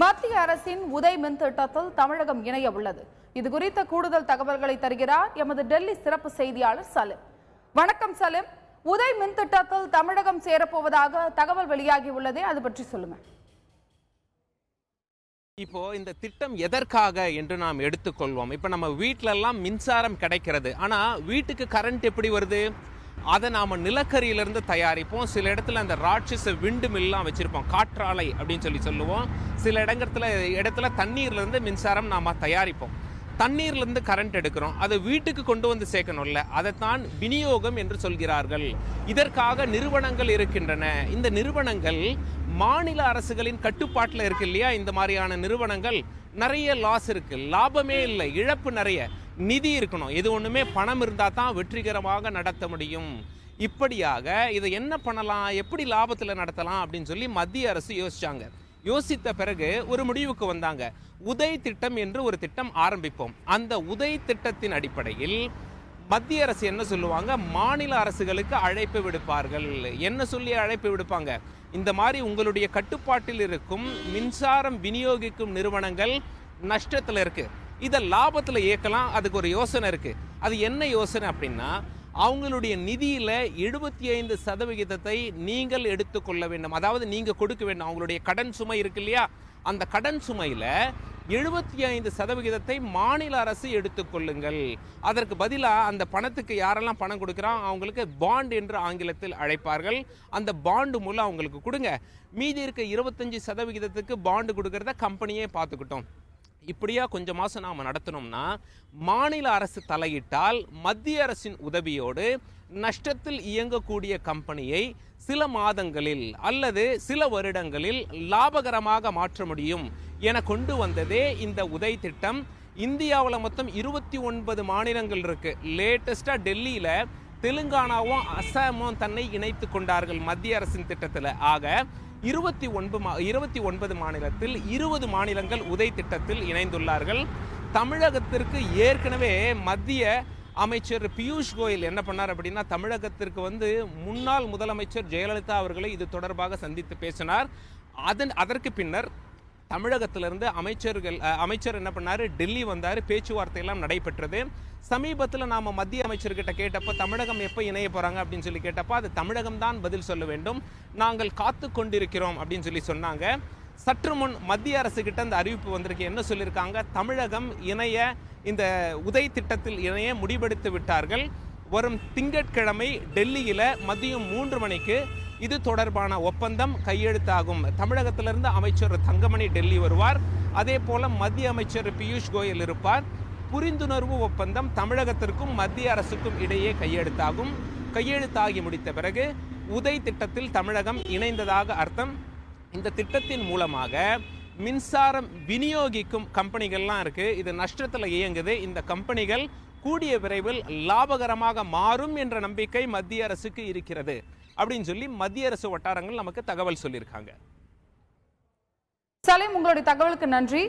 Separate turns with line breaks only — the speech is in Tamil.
மத்திய அரசின் உதய் மின் திட்டத்தில் தமிழகம் இணைய உள்ளது. இது குறித்த கூடுதல் தகவல்களை தருகிறார் எமது டெல்லி சிறப்பு செய்தியாளர் சலிம். வணக்கம் சலிம். உதய் மின் திட்டத்தில் தமிழகம் சேரப்போவதாக தகவல் வெளியாகி உள்ளதே, அது பற்றி சொல்லுங்க.
இப்போ இந்த திட்டம் எதற்காக என்று நாம் எடுத்துக்கொள்வோம். இப்போ நம்ம வீட்டில எல்லாம் மின்சாரம் கிடைக்கிறது, ஆனா வீட்டுக்கு கரண்ட் எப்படி வருது? அதை நாம நிலக்கரியிலிருந்து தயாரிப்போம். சில இடத்துல அந்த ராட்சச விண்டு மில்லாம் வச்சிருப்போம், காற்றாலை அப்படின்னு சொல்லுவோம். சில இடத்துல தண்ணீர்ல இருந்து மின்சாரம் நாம தயாரிப்போம். தண்ணீர்ல இருந்து கரண்ட் எடுக்கிறோம், அதை வீட்டுக்கு கொண்டு வந்து சேர்க்கணும்ல, அதைத்தான் விநியோகம் என்று சொல்கிறார்கள். இதற்காக நிறுவனங்கள் இருக்கின்றன. இந்த நிறுவனங்கள் மாநில அரசுகளின் கட்டுப்பாட்டில் இருக்கு இல்லையா? இந்த மாதிரியான நிறுவனங்கள் நிறைய லாஸ் இருக்கு, லாபமே இல்லை, இழப்பு நிறைய, நிதி இருக்கணும். இது ஒண்ணுமே பணம் இருந்தா தான் வெற்றிகரமாக நடத்த முடியும். இப்படியாக இதை என்ன பண்ணலாம், எப்படி லாபத்தில் நடத்தலாம் அப்படின்னு சொல்லி மத்திய அரசு யோசிச்சாங்க. யோசித்த பிறகு ஒரு முடிவுக்கு வந்தாங்க. உதய் திட்டம் என்று ஒரு திட்டம் ஆரம்பிப்போம். அந்த உதய் திட்டத்தின் அடிப்படையில் மத்திய அரசு என்ன சொல்லுவாங்க, மாநில அரசுகளுக்கு அழைப்பு விடுப்பார்கள். என்ன சொல்லி அழைப்பு விடுப்பாங்க? இந்த மாதிரி உங்களுடைய கட்டுப்பாட்டில் இருக்கும் மின்சாரம் விநியோகிக்கும் நிறுவனங்கள் நஷ்டத்தில் இருக்கு, இதை லாபத்தில் இயக்கலாம். அதுக்கு ஒரு யோசனை இருக்கு. அது என்ன யோசனை அப்படின்னா, அவங்களுடைய நிதியில 75% நீங்கள் எடுத்துக்கொள்ள வேண்டும். அதாவது நீங்க கொடுக்க வேண்டும். அவங்களுடைய கடன் சுமை இருக்கு இல்லையா? அந்த கடன் சுமையில 75% மாநில அரசு எடுத்துக்கொள்ளுங்கள். அதற்கு பதிலாக அந்த பணத்துக்கு யாரெல்லாம் பணம் கொடுக்குறான் அவங்களுக்கு பாண்ட் என்று ஆங்கிலத்தில் அழைப்பார்கள். அந்த பாண்டு மூலம் அவங்களுக்கு கொடுங்க. மீதி இருக்க 25%க்கு பாண்டு கொடுக்கறத கம்பெனியே பார்த்துக்கிட்டோம். இப்படியா கொஞ்சம் மாதம் நாம் நடத்தணும்னா மாநில அரசு தலையிட்டால் மத்திய அரசின் உதவியோடு நஷ்டத்தில் இயங்கக்கூடிய கம்பெனியை சில மாதங்களில் அல்லது சில வருடங்களில் லாபகரமாக மாற்ற முடியும் என கொண்டு வந்ததே இந்த உதய் திட்டம். இந்தியாவில் மொத்தம் 29 மாநிலங்கள் இருக்கு. லேட்டஸ்டா டெல்லியில தெலுங்கானாவும் அசாமும் தன்னை இணைத்து கொண்டார்கள் மத்திய அரசின் திட்டத்தில். ஆக 29 மாநிலத்தில் 20 மாநிலங்கள் உதய் திட்டத்தில் இணைந்துள்ளார்கள். தமிழகத்திற்கு ஏற்கனவே மத்திய அமைச்சர் பியூஷ் கோயல் என்ன பண்ணார் அப்படின்னா, தமிழகத்திற்கு முன்னாள் முதலமைச்சர் ஜெயலலிதா அவர்களை இது தொடர்பாக சந்தித்து பேசினார். அதற்கு பின்னர் தமிழகத்திலிருந்து அமைச்சர் என்ன பண்ணாரு, டெல்லி வந்தார், பேச்சுவார்த்தை எல்லாம் நடைபெற்றது. சமீபத்தில் நாம மத்திய அமைச்சர்கிட்ட கேட்டப்ப தமிழகம் எப்போ இணைய போறாங்க அப்படின்னு சொல்லி கேட்டப்ப அது தமிழகம் தான் பதில் சொல்ல வேண்டும், நாங்கள் காத்து கொண்டிருக்கிறோம் அப்படின்னு சொல்லி சொன்னாங்க. சற்று முன் மத்திய அரசு கிட்ட அந்த அறிவிப்பு வந்திருக்கு. என்ன சொல்லியிருக்காங்க, தமிழகம் இணைய இந்த உதய் திட்டத்தில் இணைய முடிவெடுத்து விட்டார்கள். வரும் திங்கட்கிழமை டெல்லியில மதியம் 3 மணிக்கு இது தொடர்பான ஒப்பந்தம் கையெழுத்தாகும். தமிழகத்திலிருந்து அமைச்சர் தங்கமணி டெல்லி வருவார். அதே போல மத்திய அமைச்சர் பியூஷ் கோயல் இருப்பார். புரிந்துணர்வு ஒப்பந்தம் தமிழகத்திற்கும் மத்திய அரசுக்கும் இடையே கையெழுத்தாகும். கையெழுத்தாகி முடித்த பிறகு உதய் திட்டத்தில் தமிழகம் இணைந்ததாக அர்த்தம். இந்த திட்டத்தின் மூலமாக மின்சாரம் விநியோகிக்கும் கம்பெனிகள்லாம் இருக்கு, இது நஷ்டத்தில் இயங்குது. இந்த கம்பெனிகள் கூடிய விரைவில் லாபகரமாக மாறும் என்ற நம்பிக்கை மத்திய அரசுக்கு இருக்கிறது அப்படின்னு சொல்லி மத்திய அரசு வட்டாரங்கள் நமக்கு தகவல் சொல்லியிருக்காங்க.
சலீம், உங்களுடைய தகவலுக்கு நன்றி.